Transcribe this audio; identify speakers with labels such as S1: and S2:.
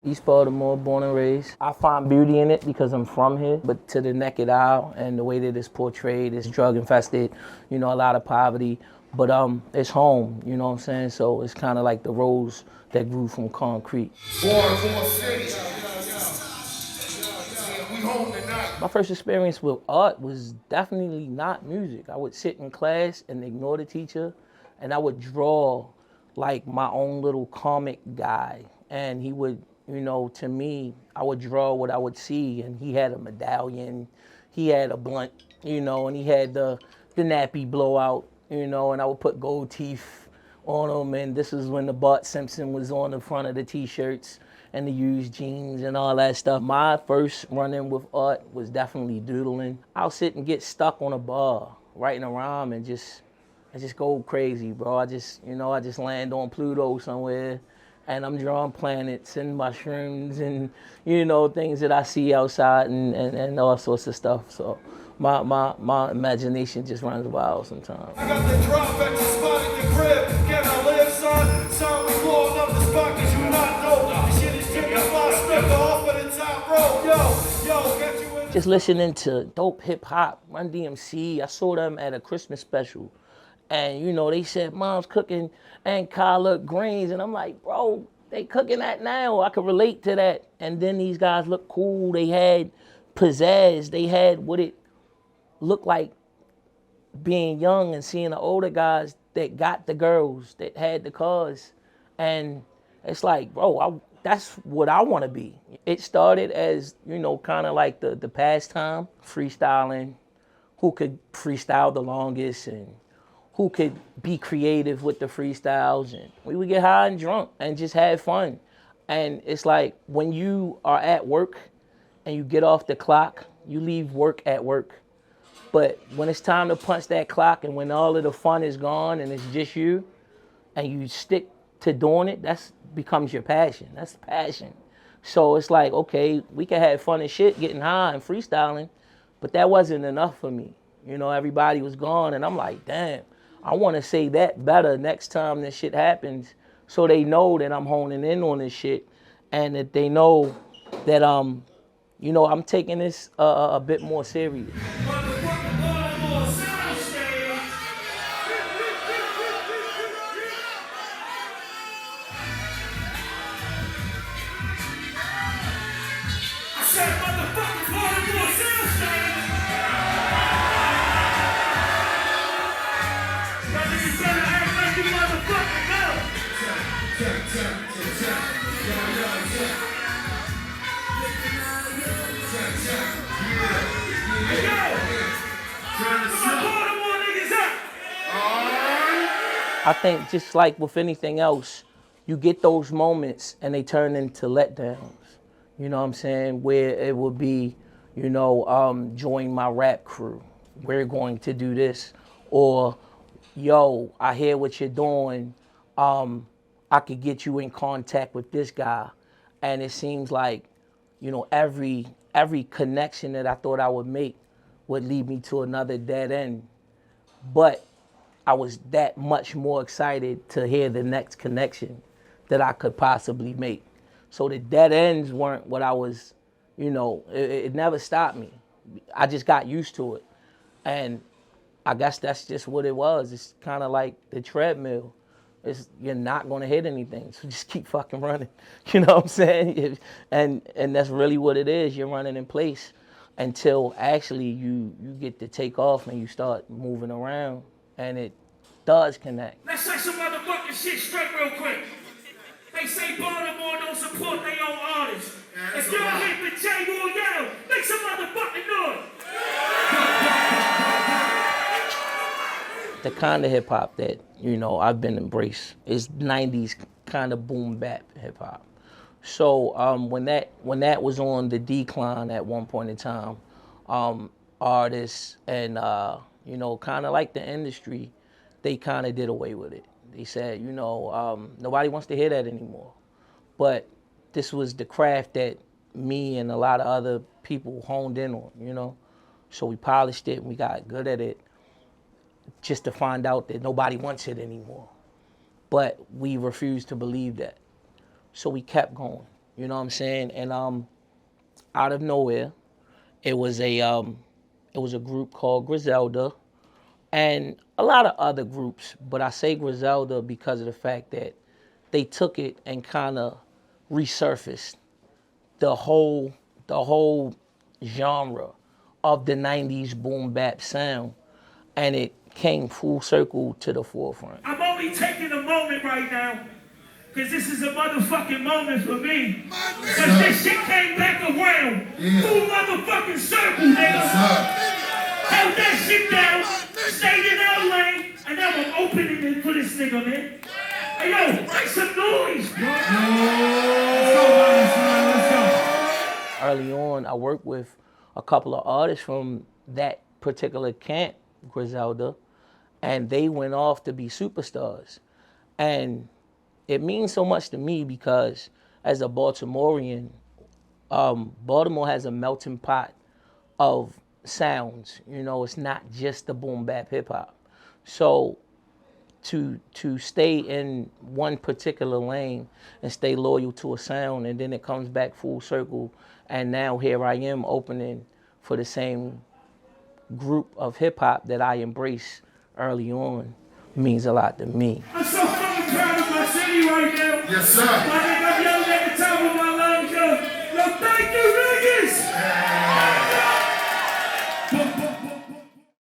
S1: East Baltimore, born and raised. I find beauty in it because I'm from here, but to the naked eye and the way that it's portrayed, it's drug infested, a lot of poverty, but it's home, you know what I'm saying? So it's kind of like the rose that grew from concrete.
S2: Baltimore City. We home tonight.
S1: My first experience with art was definitely not music. I would sit in class and ignore the teacher, and I would draw like my own little comic guy, and he would, to me, I would draw what I would see, and he had a medallion, he had a blunt, and he had the nappy blowout, and I would put gold teeth on him, and this is when the Bart Simpson was on the front of the t-shirts and the used jeans and all that stuff. My first run-in with art was definitely doodling. I'll sit and get stuck on a bar, writing a rhyme, and just go crazy, bro. I just land on Pluto somewhere, and I'm drawing planets and mushrooms and, things that I see outside and all sorts of stuff. So my imagination just runs wild sometimes.
S2: I got the drop at the spot at the crib. Can I live, son? Son, we blowing up the spot cause you not know. The shit is drinking fly slicker off of the top road. Yo, get you in.
S1: Just listening to dope hip hop, Run DMC. I saw them at a Christmas special. And, they said, Mom's cooking and collard greens. And I'm like, bro, they cooking that now. I could relate to that. And then these guys look cool. They had pizzazz. They had what it looked like being young and seeing the older guys that got the girls, that had the cars. And it's like, bro, that's what I want to be. It started as, kind of like the pastime, freestyling, who could freestyle the longest and who could be creative with the freestyles, and we would get high and drunk and just have fun. And it's like when you are at work and you get off the clock, you leave work at work. But when it's time to punch that clock and when all of the fun is gone and it's just you and you stick to doing it, that becomes your passion. That's passion. So it's like, okay, we can have fun and shit, getting high and freestyling, but that wasn't enough for me. Everybody was gone and I'm like, damn. I want to say that better next time this shit happens so they know that I'm honing in on this shit and that they know that, I'm taking this a bit more serious. I think just like with anything else, you get those moments and they turn into letdowns. You know what I'm saying? Where it would be, join my rap crew. We're going to do this. Or, yo, I hear what you're doing. I could get you in contact with this guy. And it seems like, every connection that I thought I would make would lead me to another dead end. But I was that much more excited to hear the next connection that I could possibly make. So the dead ends weren't what I was, it never stopped me. I just got used to it. And I guess that's just what it was. It's kind of like the treadmill. You're not going to hit anything, so just keep fucking running. You know what I'm saying? And that's really what it is. You're running in place until actually you get to take off and you start moving around, and it does connect.
S3: Let's say some motherfucking shit straight real quick. They say Baltimore don't support their own artists. If y'all hate the Jay Royale, make some motherfucking noise.
S1: The kind of hip hop that, I've been embraced is 90s kind of boom bap hip hop. So when that was on the decline at one point in time, artists and, kind of like the industry, they kind of did away with it. They said, nobody wants to hear that anymore. But this was the craft that me and a lot of other people honed in on, So we polished it and we got good at it just to find out that nobody wants it anymore. But we refused to believe that. So we kept going, You know what I'm saying? And out of nowhere, it was a group called Griselda, and a lot of other groups. But I say Griselda because of the fact that they took it and kind of resurfaced the whole genre of the 90s boom bap sound, and it came full circle to the forefront.
S3: I'm only taking a moment right now, because this is a motherfucking moment for me. Because this shit came back around. Full motherfucking circle, nigga. Held that shit down, stayed in LA, and now I'm opening it for this nigga, man. Hey, yo, make some noise, bro. Let's go.
S1: Early on, I worked with a couple of artists from that particular camp, Griselda, and they went off to be superstars. And it means so much to me because as a Baltimorean, Baltimore has a melting pot of sounds. You know, it's not just the boom bap hip hop. So to stay in one particular lane and stay loyal to a sound, and then it comes back full circle, and now here I am opening for the same group of hip hop that I embraced early on, means a lot to me.
S3: I'm so fucking proud of my city right now.
S2: Yes, sir.